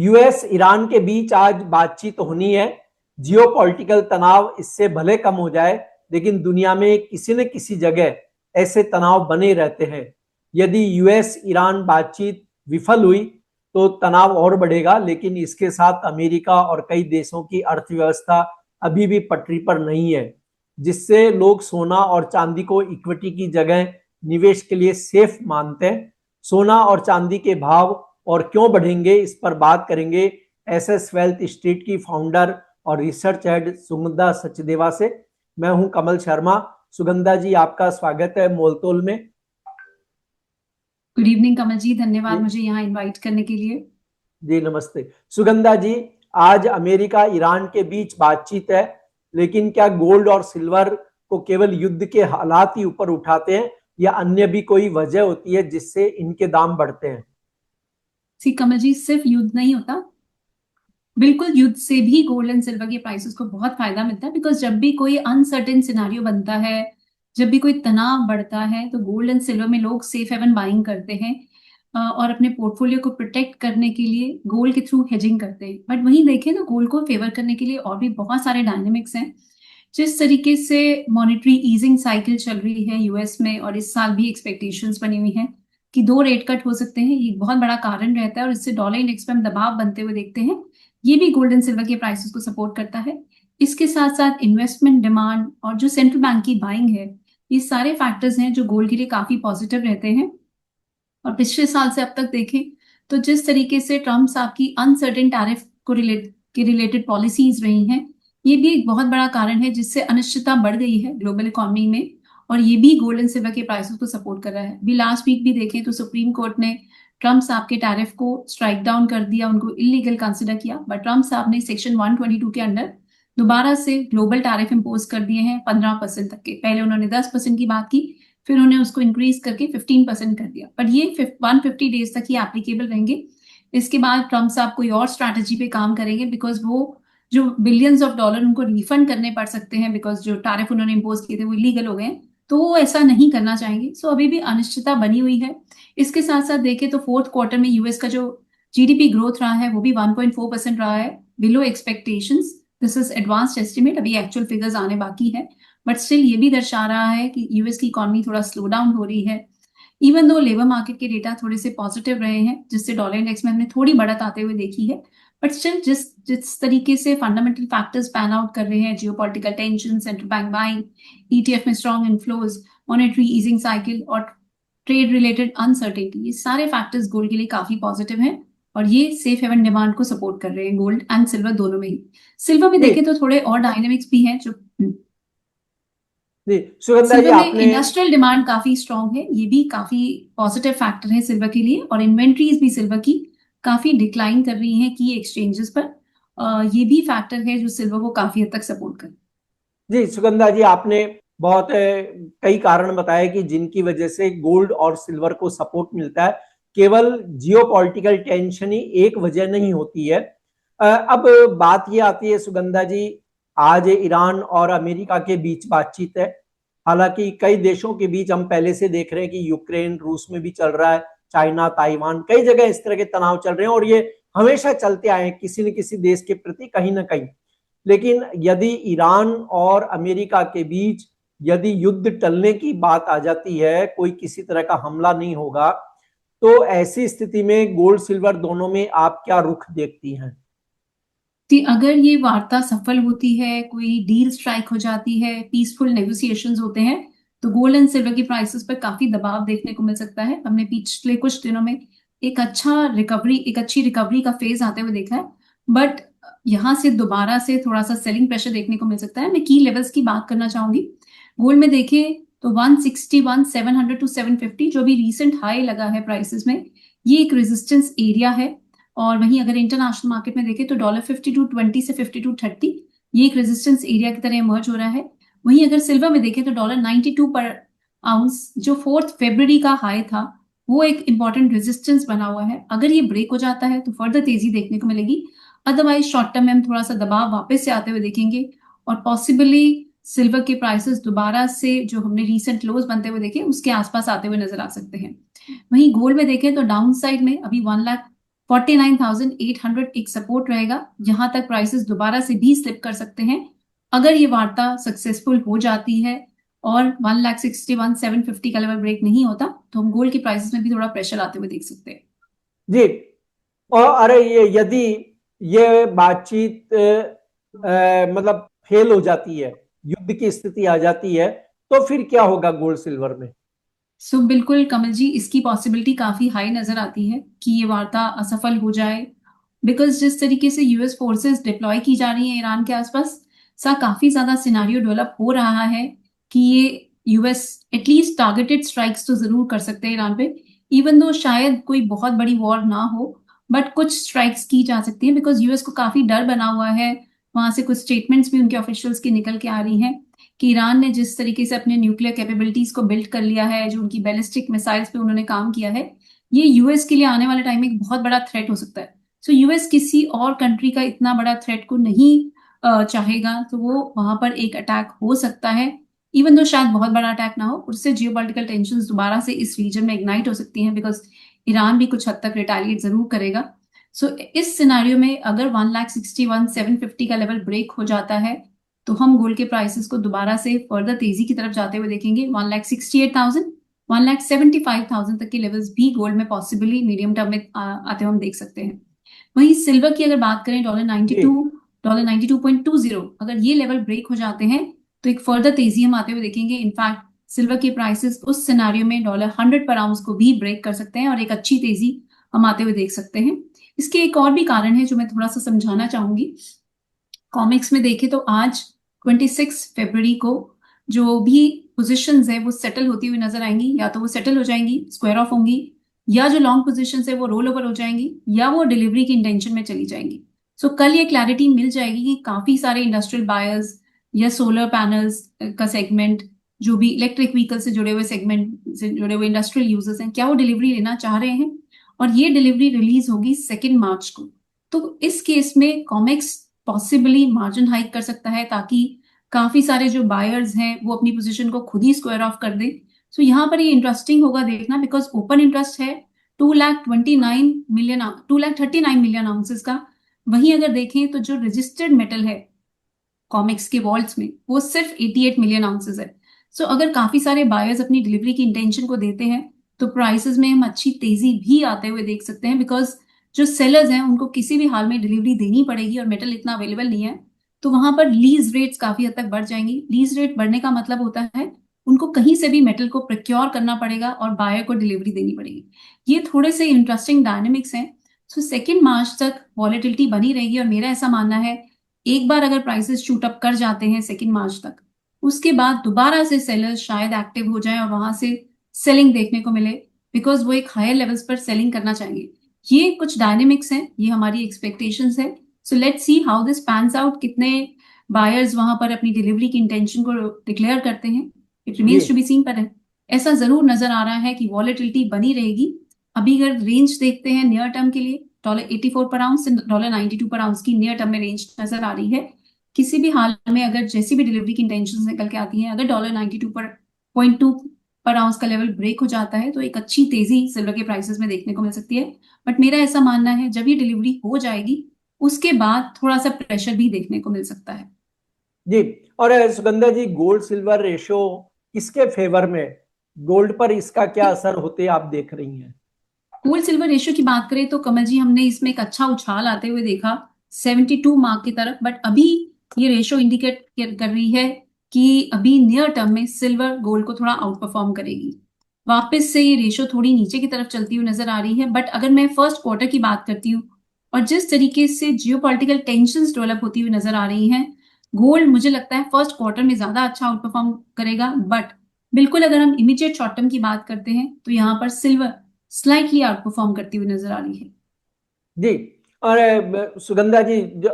US Iran के बीच आज बातचीत होनी है। जियोपॉलिटिकल तनाव इससे भले कम हो जाए, लेकिन दुनिया में किसी न किसी जगह ऐसे तनाव बने रहते हैं। यदि यूएस ईरान बातचीत विफल हुई तो तनाव और बढ़ेगा, लेकिन इसके साथ अमेरिका और कई देशों की अर्थव्यवस्था अभी भी पटरी पर नहीं है, जिससे लोग सोना और चांदी को इक्विटी की जगह निवेश के लिए सेफ मानते हैं। सोना और चांदी के भाव और क्यों बढ़ेंगे, इस पर बात करेंगे एसएस वेल्थ स्ट्रीट की फाउंडर और रिसर्च हेड सुगंधा सचदेवा से। मैं हूं कमल शर्मा। सुगंधा जी, आपका स्वागत है मोलतोल में। गुड इवनिंग कमल जी, जी, धन्यवाद मुझे यहाँ इनवाइट करने के लिए। जी नमस्ते। सुगंधा जी, आज अमेरिका ईरान के बीच बातचीत है, लेकिन क्या गोल्ड और सिल्वर को केवल युद्ध के हालात ही ऊपर उठाते हैं या अन्य भी कोई वजह होती है जिससे इनके दाम बढ़ते हैं? सी कमल जी, सिर्फ युद्ध नहीं होता। बिल्कुल, युद्ध से भी गोल्ड एंड सिल्वर के प्राइसेस को बहुत फायदा मिलता है, बिकॉज जब भी कोई अनसर्टेन सिनारियो बनता है, जब भी कोई तनाव बढ़ता है, तो गोल्ड एंड सिल्वर में लोग सेफ हेवन बाइंग करते हैं और अपने पोर्टफोलियो को प्रोटेक्ट करने के लिए गोल्ड के थ्रू हेजिंग करते हैं। बट वहीं देखें तो गोल्ड को फेवर करने के लिए और भी बहुत सारे डायनेमिक्स हैं। जिस तरीके से मॉनेटरी ईजिंग साइकिल चल रही है यूएस में, और इस साल भी एक्सपेक्टेशंस बनी हुई हैं कि 2 रेट कट हो सकते हैं, ये एक बहुत बड़ा कारण रहता है और इससे डॉलर इंडेक्स पे हम दबाव बनते हुए देखते हैं। ये भी गोल्ड एंड सिल्वर के प्राइसेस को सपोर्ट करता है। इसके साथ साथ इन्वेस्टमेंट डिमांड और जो सेंट्रल बैंक की बाइंग है, ये सारे फैक्टर्स हैं जो गोल्ड के लिए काफी पॉजिटिव रहते हैं। और पिछले साल से अब तक देखें तो जिस तरीके से ट्रम्प साहब की अनसर्टेन टैरिफ को रिलेटेड पॉलिसीज रही हैं, ये भी एक बहुत बड़ा कारण है जिससे अनिश्चितता बढ़ गई है ग्लोबल इकोनॉमी में। और ये भी गोल्ड एंड सिल्वर के प्राइसेस को सपोर्ट कर रहा है। भी लास्ट वीक भी देखें तो सुप्रीम कोर्ट ने ट्रम्प साहब के टैरिफ को स्ट्राइक डाउन कर दिया, उनको इलीगल कंसिडर किया। बट ट्रम्प साहब ने सेक्शन 122 के अंडर दोबारा से ग्लोबल टैरिफ इंपोज कर दिए हैं 15% तक के। पहले उन्होंने 10% की बात की, फिर उन्हें उसको इंक्रीज करके 15% कर दिया। बट ये 150 डेज तक ही एप्लीकेबल रहेंगे। इसके बाद ट्रम्प साहब कोई और स्ट्रैटेजी पे काम करेंगे, बिकॉज वो जो बिलियंस ऑफ डॉलर उनको रिफंड करने पड़ सकते हैं, बिकॉज जो टैरिफ उन्होंने इम्पोज किए थे वो इलीगल हो गए हैं, तो वो ऐसा नहीं करना चाहेंगे। सो अभी भी अनिश्चितता बनी हुई है। इसके साथ साथ देखें तो फोर्थ क्वार्टर में यूएस का जो जीडीपी ग्रोथ रहा है वो भी 1.4% रहा है, below expectations. This is advanced estimate, अभी एक्चुअल फिगर्स आने बाकी है। बट स्टिल ये भी दर्शा रहा है कि यूएस की इकोनॉमी थोड़ा स्लो डाउन हो रही है। इवन दो लेबर मार्केट के डेटा थोड़े से पॉजिटिव रहे हैं, जिससे डॉलर इंडेक्स में हमने थोड़ी बढ़त आते हुए देखी है। बट स्टिल जिस जिस तरीके से फंडामेंटल फैक्टर्स पैन आउट कर रहे हैं, geopolitical tension, central bank buying, ETF में strong inflows, monetary easing cycle और ट्रेड रिलेटेड अनसर्टेनिटी, ये सारे फैक्टर्स गोल्ड के लिए काफी पॉजिटिव हैं। और ये सेफ हेवन डिमांड को सपोर्ट कर रहे हैं, गोल्ड एंड सिल्वर दोनों में ही। सिल्वर में जी, देखें तो थोड़े और डायनेमिक्स भी हैं जो जी सुगंधा जी, सिल्वर में आपने इंडस्ट्रियल डिमांड काफी स्ट्रांग है, ये भी काफी पॉजिटिव फैक्टर है सिल्वर के लिए। और इन्वेंट्रीज भी सिल्वर की काफी डिक्लाइन कर रही हैं की एक्सचेंजेस पर। ये भी फैक्टर है जो सिल्वर को काफी हद तक सपोर्ट कर। जी सुगंधा जी, आपने बहुत कई कारण बताए कि जिनकी वजह से गोल्ड और सिल्वर को सपोर्ट मिलता है। केवल जियोपॉलिटिकल टेंशन ही एक वजह नहीं होती है। अब बात ये आती है सुगंधा जी, आज ईरान और अमेरिका के बीच बातचीत है। हालांकि कई देशों के बीच हम पहले से देख रहे हैं कि यूक्रेन रूस में भी चल रहा है, चाइना ताइवान, कई जगह इस तरह के तनाव चल रहे हैं और ये हमेशा चलते आए हैं किसी न किसी देश के प्रति कहीं ना कहीं। लेकिन यदि ईरान और अमेरिका के बीच यदि युद्ध टलने की बात आ जाती है, कोई किसी तरह का हमला नहीं होगा, तो ऐसी स्थिति में गोल्ड सिल्वर दोनों में आप क्या रुख देखती हैं? कि अगर ये वार्ता सफल होती है, कोई डील स्ट्राइक हो जाती है, पीसफुल नेगोशिएशंस होते हैं, तो गोल्ड एंड सिल्वर की प्राइसेस पर काफी दबाव देखने को मिल सकता है। हमने पिछले कुछ दिनों में एक अच्छी रिकवरी का फेज आते हुए देखा है। बट यहाँ से दोबारा से थोड़ा सा सेलिंग प्रेशर देखने को मिल सकता है। मैं की लेवल्स की बात करना चाहूंगी। गोल्ड में देखें तो 161 700 टू 750 जो भी रीसेंट हाई लगा है प्राइसेस में, ये एक रेजिस्टेंस एरिया है। और वहीं अगर इंटरनेशनल मार्केट में देखें तो $52.20 से $52.30, ये एक रेजिस्टेंस एरिया की तरह इमर्ज हो रहा है। वहीं अगर सिल्वर में देखें तो $92 पर आउंस, जो 4 फरवरी का हाई था, वो एक इंपॉर्टेंट रेजिस्टेंस बना हुआ है। अगर ये ब्रेक हो जाता है तो फर्दर तेजी देखने को मिलेगी। अदरवाइज शॉर्ट टर्म में हम थोड़ा सा दबाव वापस से आते हुए देखेंगे और पॉसिबली सिल्वर के प्राइसेस दोबारा से जो हमने रीसेंट लोज बनते हुए देखे उसके आसपास आते हुए नजर आ सकते हैं। वहीं गोल्ड में देखें तो डाउन साइड में अभी 1 49,800 एक सपोर्ट रहेगा, जहां तक प्राइसेस दोबारा से भी स्लिप कर सकते हैं अगर ये वार्ता सक्सेसफुल हो जाती है और 1,61,750 का लेवल ब्रेक नहीं होता, तो हम गोल्ड की प्राइसेस में भी थोड़ा प्रेशर आते हुए देख सकते हैं। जी। और अरे ये यदि ये बातचीत मतलब फेल हो जाती है, युद्ध की स्थिति आ जाती है, तो फिर क्या होगा गोल्ड सिल्वर में? बिल्कुल कमल जी, इसकी पॉसिबिलिटी काफी हाई नजर आती है कि ये वार्ता असफल हो जाए, बिकॉज जिस तरीके से यूएस फोर्सेस डिप्लॉय की जा रही है ईरान के आसपास, सा काफी ज्यादा सिनारियो डेवलप हो रहा है कि ये यूएस एटलीस्ट टारगेटेड स्ट्राइक्स तो जरूर कर सकते हैं ईरान पे, इवन दो शायद कोई बहुत बड़ी वॉर ना हो, बट कुछ स्ट्राइक्स की जा सकती है बिकॉज यूएस को काफी डर बना हुआ है। वहां से कुछ स्टेटमेंट्स भी उनके ऑफिशियल्स की निकल के आ रही हैं कि ईरान ने जिस तरीके से अपने न्यूक्लियर कैपेबिलिटीज को बिल्ड कर लिया है, जो उनकी बैलिस्टिक मिसाइल्स पे उन्होंने काम किया है, ये यूएस के लिए आने वाले टाइम में एक बहुत बड़ा थ्रेट हो सकता है। सो यूएस किसी और कंट्री का इतना बड़ा थ्रेट को नहीं चाहेगा, तो वो वहां पर एक अटैक हो सकता है, इवन दो शायद बहुत बड़ा अटैक ना हो, उससे जियोपॉलिटिकल टेंशन दोबारा से इस रीजन में इग्नाइट हो सकती हैं, बिकॉज ईरान भी कुछ हद तक रिटेलिएट जरूर करेगा। इस सिनारियो में अगर 1,61,750 का लेवल ब्रेक हो जाता है, तो हम गोल्ड के प्राइसेस को दोबारा से फर्दर तेजी की तरफ जाते हुए देखेंगे। 1,68,000, 1,75,000 तक के लेवल्स भी गोल्ड में पॉसिबली मीडियम टर्म में आते हुए हम देख सकते हैं। वहीं सिल्वर की अगर बात करें, $92.20, अगर ये लेवल ब्रेक हो जाते हैं तो एक फर्दर तेजी हम आते हुए देखेंगे। इनफैक्ट सिल्वर के प्राइसेस उस सिनारियो में $100 पर आउंस को भी ब्रेक कर सकते हैं और एक अच्छी तेजी हम आते हुए देख सकते हैं। इसके एक और भी कारण है जो मैं थोड़ा सा समझाना चाहूंगी। कॉमिक्स में देखें तो आज 26 फरवरी को जो भी पोजीशंस है वो सेटल होती हुई नजर आएंगी, या तो वो सेटल हो जाएंगी, स्क्वायर ऑफ होंगी, या जो लॉन्ग पोजीशंस है वो रोल ओवर हो जाएंगी, या वो डिलीवरी की इंटेंशन में चली जाएंगी। कल ये क्लैरिटी मिल जाएगी कि काफी सारे इंडस्ट्रियल बायर्स या सोलर पैनल्स का सेगमेंट, जो भी इलेक्ट्रिक व्हीकल से जुड़े हुए सेगमेंट से जुड़े हुए इंडस्ट्रियल यूजर्स हैं, क्या वो डिलीवरी लेना चाह रहे हैं, और ये डिलीवरी रिलीज होगी 2 मार्च को। तो इस केस में कॉमेक्स पॉसिबली मार्जिन हाइक कर सकता है, ताकि काफी सारे जो बायर्स हैं वो अपनी पोजीशन को खुद ही स्क्वायर ऑफ कर दें। यहाँ पर ये इंटरेस्टिंग होगा देखना, बिकॉज ओपन इंटरेस्ट है 2,29,000,000 2,39,000,000 आउंसेस का। वहीं अगर देखें तो जो रजिस्टर्ड मेटल है कॉमिक्स के वॉल्ट्स में, वो सिर्फ 88 मिलियन आउंसेस है। अगर काफी सारे बायर्स अपनी डिलीवरी की इंटेंशन को देते हैं, तो प्राइसेस में हम अच्छी तेजी भी आते हुए देख सकते हैं, बिकॉज जो सेलर्स हैं उनको किसी भी हाल में डिलीवरी देनी पड़ेगी और मेटल इतना अवेलेबल नहीं है, तो वहां पर लीज रेट्स काफी हद तक बढ़ जाएंगी। लीज रेट बढ़ने का मतलब होता है उनको कहीं से भी मेटल को प्रोक्योर करना पड़ेगा और बायर को डिलीवरी देनी पड़ेगी। ये थोड़े से इंटरेस्टिंग डायनेमिक्स हैं। 2 मार्च तक वॉलेटिलिटी बनी रहेगी, और मेरा ऐसा मानना है एक बार अगर प्राइसेस शूट अप कर जाते हैं 2 मार्च तक, उसके बाद दोबारा से सेलर्स शायद एक्टिव हो जाएं और वहां से सेलिंग देखने को मिले, बिकॉज वो एक हायर लेवल्स पर सेलिंग करना चाहेंगे। ये कुछ डायनेमिक्स हैं, ये हमारी एक्सपेक्टेशंस है। Let's see how this pans out, कितने बायर्स वहां पर अपनी डिलीवरी की इंटेंशन को डिक्लेयर करते हैं, इट जी रिमेन्स टू बी सीन। पर ऐसा जरूर नजर आ रहा है कि वॉलेटिलिटी बनी रहेगी। अभी अगर रेंज देखते हैं नियर टर्म के लिए, $84 पर आउंस से $92 पर आउंस की नियर टर्म में रेंज नजर आ रही है। किसी भी हाल में अगर जैसी भी डिलीवरी की इंटेंशन निकल के आती हैं, अगर $92 पर 0.2 पर आउंस का लेवल ब्रेक हो जाता है, तो एक अच्छी तेजी सिल्वर के प्राइसेस में देखने को मिल सकती है। बट मेरा ऐसा मानना है जब ये डिलीवरी हो जाएगी उसके बाद थोड़ा सा प्रेशर भी देखने को मिल सकता है। जी। और सुगंधा जी, गोल्ड सिल्वर रेशो किसके फेवर में, गोल्ड पर इसका क्या असर होते आप देख रही हैं? गोल्ड सिल्वर रेशियो की बात करें तो कमल जी, हमने इसमें एक अच्छा उछाल आते हुए देखा 72 मार्क की तरफ, बट अभी ये रेशियो इंडिकेट कर रही है कि अभी नियर टर्म में सिल्वर गोल्ड को थोड़ा आउट परफॉर्म करेगी। वापस से ये रेशियो थोड़ी नीचे की तरफ चलती हुई नजर आ रही है। बट अगर मैं फर्स्ट क्वार्टर की बात करती हूँ और जिस तरीके से जियोपॉलिटिकल टेंशंस डेवलप होती हुई नजर आ रही हैं, गोल्ड मुझे लगता है फर्स्ट क्वार्टर में ज्यादा अच्छा आउट परफॉर्म करेगा। बट बिल्कुल अगर हम इमीडिएट शॉर्ट टर्म की बात करते हैं तो यहाँ पर सिल्वर स्लाइटली आउट परफॉर्म करती हुई नजर आ रही है। जी। और सुगंधा जी, जो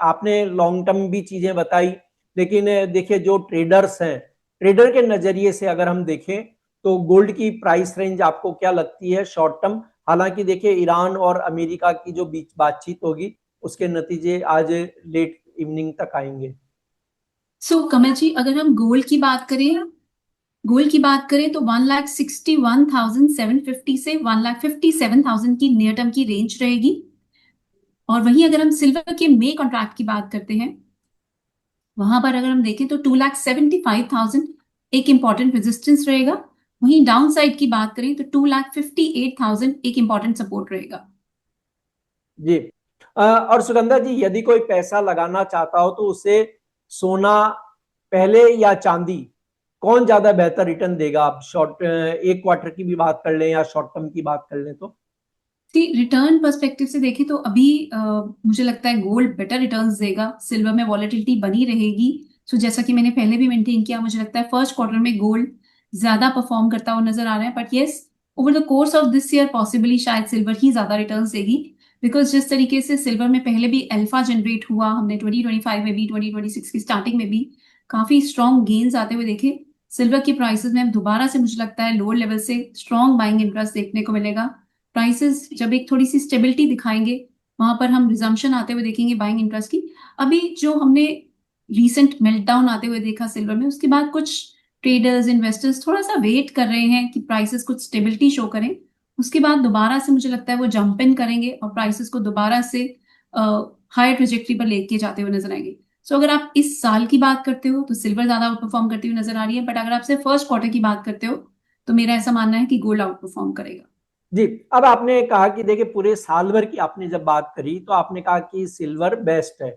आपने लॉन्ग टर्म भी चीजें बताई, लेकिन देखिए जो ट्रेडर्स हैं, ट्रेडर के नजरिए से अगर हम देखें तो गोल्ड की प्राइस रेंज आपको क्या लगती है शॉर्ट टर्म? हालांकि देखिए ईरान और अमेरिका की जो बीच बातचीत होगी उसके नतीजे आज लेट इवनिंग तक आएंगे। कमल जी, अगर हम गोल्ड की बात करें गोल्ड की बात करें तो 1,61,750 से 1,57,000 की नियर टर्म की रेंज रहेगी। और वहीं अगर हम सिल्वर के मे कॉन्ट्रैक्ट की बात करते हैं, वहां पर अगर हम देखें तो 2,75,000 एक इंपॉर्टेंट रेजिस्टेंस रहेगा। वहीं डाउन साइड की बात करें तो 2,58,000 एक इंपॉर्टेंट सपोर्ट रहेगा। जी। और सुगंधा जी, यदि कोई पैसा लगाना चाहता हो तो उसे सोना पहले या चांदी, कौन ज्यादा बेहतर रिटर्न देगा? आप शॉर्ट एक क्वार्टर की भी बात कर लें या शॉर्ट टर्म की बात कर लें तो। रिटर्न पर्सपेक्टिव से देखें तो अभी मुझे लगता है गोल्ड बेटर रिटर्न्स देगा, सिल्वर में वॉलेटिलिटी बनी रहेगी। सो जैसा कि मैंने पहले भी मेंटेन किया, मुझे लगता है फर्स्ट क्वार्टर में गोल्ड ज्यादा परफॉर्म करता हुआ नजर आ रहा है। But yes, over the course of this year possibly शायद सिल्वर ही ज्यादा रिटर्न्स देगी। बिकॉज जिस तरीके से सिल्वर में पहले भी अल्फा जनरेट हुआ, हमने 2025 में भी 2026 की स्टार्टिंग में भी काफी स्ट्रॉन्ग गेन्स आते हुए देखे, सिल्वर की प्राइसेस में अब दोबारा से मुझे लगता है लोअर लेवल से स्ट्रॉन्ग बाइंग इंटरेस्ट देखने को मिलेगा। प्राइसेस जब एक थोड़ी सी स्टेबिलिटी दिखाएंगे, वहां पर हम रिजम्पशन आते हुए देखेंगे बाइंग इंटरेस्ट की। अभी जो हमने रीसेंट मेल्टडाउन आते हुए देखा सिल्वर में, उसके बाद कुछ ट्रेडर्स इन्वेस्टर्स थोड़ा सा वेट कर रहे हैं कि प्राइसेस कुछ स्टेबिलिटी शो करें। उसके बाद दोबारा से मुझे लगता है वो जंप इन करेंगे और प्राइसेस को दोबारा से हायर ट्रेजेक्टरी पर लेके जाते हुए नजर आएंगे। सो अगर आप इस साल की बात करते हो तो सिल्वर ज्यादा आउट परफॉर्म करती हुई नजर आ रही है। बट अगर आप सिर्फ फर्स्ट क्वार्टर की बात करते हो तो मेरा ऐसा मानना है कि गोल्ड आउट परफॉर्म करेगा। जी। अब आपने कहा कि देखिए पूरे साल भर की आपने जब बात करी तो आपने कहा कि सिल्वर बेस्ट है,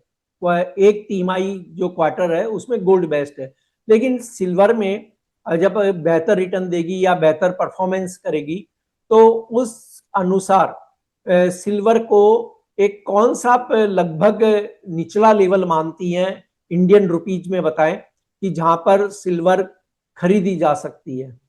एक तिमाही जो क्वार्टर है उसमें गोल्ड बेस्ट है। लेकिन सिल्वर में जब बेहतर रिटर्न देगी या बेहतर परफॉर्मेंस करेगी तो उस अनुसार सिल्वर को एक कौन सा लगभग निचला लेवल मानती हैं इंडियन रुपीज में, बताएं कि जहां पर सिल्वर खरीदी जा सकती है।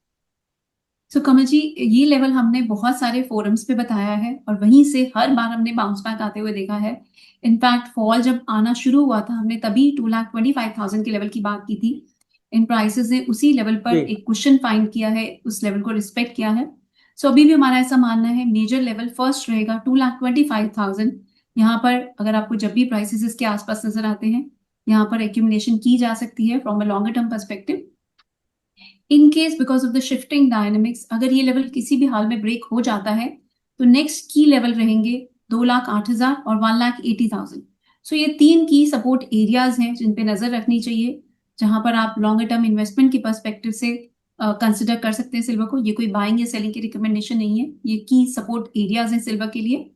सो कमल जी, ये लेवल हमने बहुत सारे फोरम्स पे बताया है और वहीं से हर बार हमने बाउंस बैक आते हुए देखा है। इनफैक्ट फॉल जब आना शुरू हुआ था, हमने तभी 2,25,000 के लेवल की बात की थी। इन प्राइसेस ने उसी लेवल पर जी। एक क्वेश्चन फाइंड किया है, उस लेवल को रिस्पेक्ट किया है। सो अभी भी हमारा ऐसा मानना है मेजर लेवल फर्स्ट रहेगा 2,25,000। यहाँ पर अगर आपको जब भी प्राइसेस इसके आसपास नजर आते हैं, यहाँ पर एक्यूमुलेशन की जा सकती है from a longer term perspective. In case because of the shifting dynamics, अगर ये लेवल किसी भी हाल में ब्रेक हो जाता है तो नेक्स्ट की लेवल रहेंगे 2,08,000 और 1,80,000। सो ये तीन की सपोर्ट एरियाज हैं जिन पे नजर रखनी चाहिए, जहां पर आप लॉन्गर टर्म इन्वेस्टमेंट के पर्सपेक्टिव से कंसिडर कर सकते हैं सिल्वर को। ये कोई बाइंग या सेलिंग की रिकमेंडेशन नहीं है, ये की सपोर्ट एरियाज हैं सिल्वर के लिए।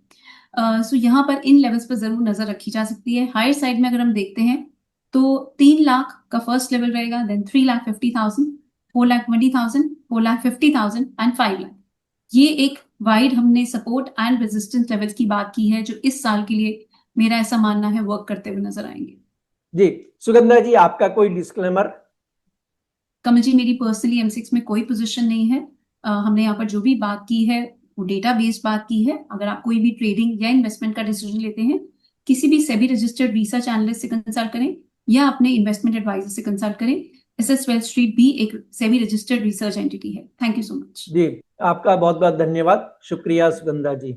सो यहाँ पर इन लेवल्स पर जरूर नजर रखी जा सकती है। हायर साइड में अगर हम देखते हैं तो 3 लाख का फर्स्ट लेवल रहेगा, देन 3,50,000, 4,20,000, 4,50,000 एंड 5 लाख। ये एक वाइड हमने सपोर्ट एंड रेजिस्टेंस लेवल्स की बात की है, जो इस साल के लिए मेरा ऐसा मानना है वर्क करते हुए नजर आएंगे। जी। सुगंधा जी, आपका कोई डिस्क्लेमर? कमल जी, मेरी पर्सनली M6 में कोई पोजीशन नहीं है। हमने यहाँ पर जो भी बात की है वो डेटा बेस्ड बात की है। अगर आप कोई भी ट्रेडिंग या इन्वेस्टमेंट का डिसीजन लेते हैं, किसी भी सेबी रजिस्टर्ड रिसर्च एनालिस्ट से कंसल्ट करें या अपने इन्वेस्टमेंट एडवाइजर से कंसल्ट करें। SS वेल्थ स्ट्रीट भी एक सेबी रजिस्टर्ड रिसर्च एंटिटी है। Thank you so much. जी, आपका बहुत बहुत धन्यवाद। शुक्रिया सुगंधा जी।